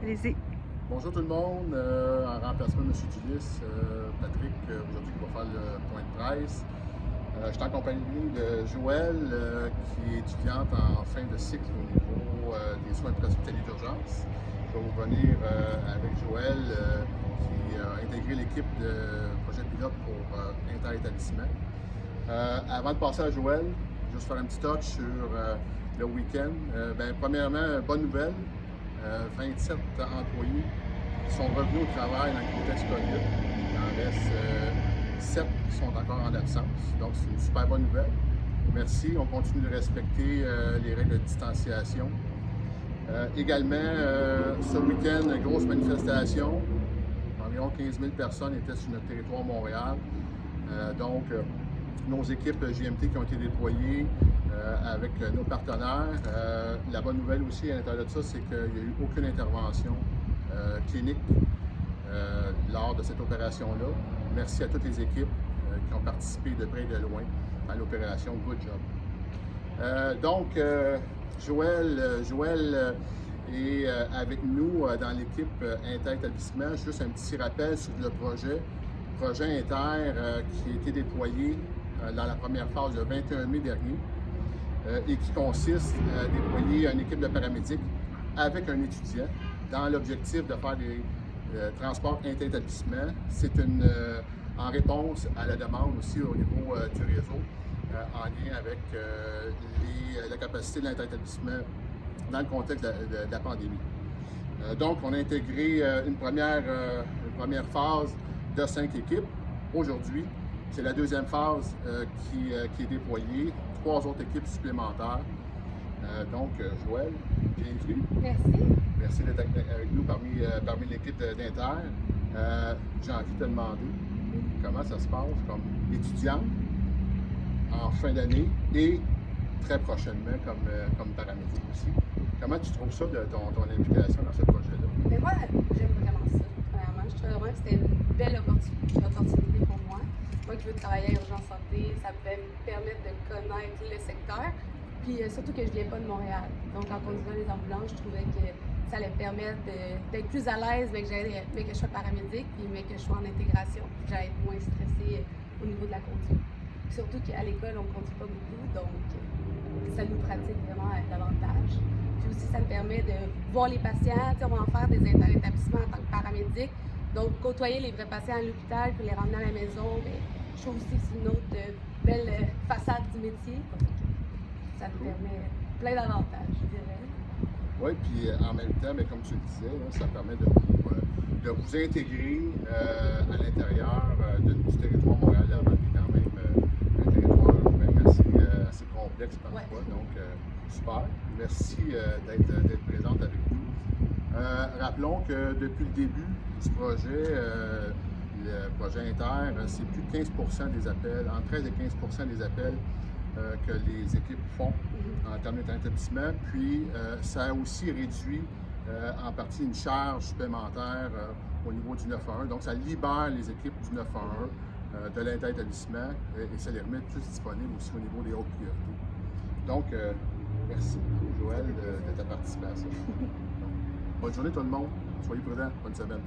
Allez-y. Bonjour tout le monde, en remplacement de M. Gillis, Patrick, aujourd'hui qui va faire le point de presse. Je suis en compagnie de Joëlle, qui est étudiante en fin de cycle au niveau des soins préhospitaliers d'urgence. Je vais vous revenir avec Joëlle, qui a intégré l'équipe de projet pilote pour inter-établissement. Avant de passer à Joëlle, juste faire un petit touch sur le week-end. Premièrement, bonne nouvelle. 27 employés qui sont revenus au travail dans le contexte COVID. Il en reste 7 qui sont encore en absence. Donc, c'est une super bonne nouvelle. Merci. On continue de respecter les règles de distanciation. Également, ce week-end, grosse manifestation. Environ 15 000 personnes étaient sur notre territoire Montréal. Nos équipes GMT qui ont été déployées avec nos partenaires. La bonne nouvelle aussi à l'intérieur de ça, c'est qu'il n'y a eu aucune intervention clinique lors de cette opération-là. Merci à toutes les équipes qui ont participé de près et de loin à l'opération. Good job. Joëlle est avec nous dans l'équipe inter-établissement. Juste un petit rappel sur le projet inter qui a été déployé dans la première phase le 21 mai dernier et qui consiste à déployer une équipe de paramédics avec un étudiant dans l'objectif de faire des transports inter-établissements. C'est en réponse à la demande aussi au niveau du réseau en lien avec la capacité de l'inter-établissement dans le contexte de la pandémie. Donc, on a intégré une première phase de 5 équipes aujourd'hui. C'est la deuxième phase qui est déployée, 3 autres équipes supplémentaires. Joëlle, bienvenue. Merci. Merci d'être avec nous parmi l'équipe d'Inter. J'ai envie de te demander comment ça se passe comme étudiante en fin d'année et très prochainement comme paramédic aussi. Comment tu trouves ça de ton implication dans ce projet-là? Mais moi, j'aime vraiment ça. Premièrement, je trouve vraiment que c'était une belle opportunité pour moi. Moi qui veux travailler en urgence santé, ça pouvait me permettre de connaître le secteur. Puis surtout que je viens pas de Montréal. Donc en conduisant les ambulances, je trouvais que ça allait me permettre d'être plus à l'aise, mais que je sois paramédic, puis mais que je sois en intégration. J'allais être moins stressée au niveau de la conduite. Puis surtout qu'à l'école, on ne conduit pas beaucoup, donc ça nous pratique vraiment davantage. Puis aussi, ça me permet de voir les patients. On va en faire des inter-établissements en tant que paramédic. Donc, côtoyer les vrais patients à l'hôpital puis les ramener à la maison, bien, je trouve aussi que c'est une autre belle façade du métier. Ça me permet plein d'avantages, je dirais. Oui, puis en même temps, mais comme tu le disais, là, ça permet de vous intégrer à l'intérieur du territoire Montréal-Laval, qui est quand même un territoire même assez complexe parfois. Ouais. Donc, super. Merci d'être présente avec nous. Rappelons que depuis le début du projet, le projet Inter, c'est plus de 15% des appels, entre 13 et 15% des appels que les équipes font en termes d'établissement. Puis, ça a aussi réduit en partie une charge supplémentaire au niveau du 911. Donc, ça libère les équipes du 911 de l'inter-établissement et ça les remet tous disponibles aussi au niveau des hautes priorités. Donc, merci beaucoup, Joëlle, de ta participation. Bonne journée tout le monde. Soyez prudents. Bonne semaine.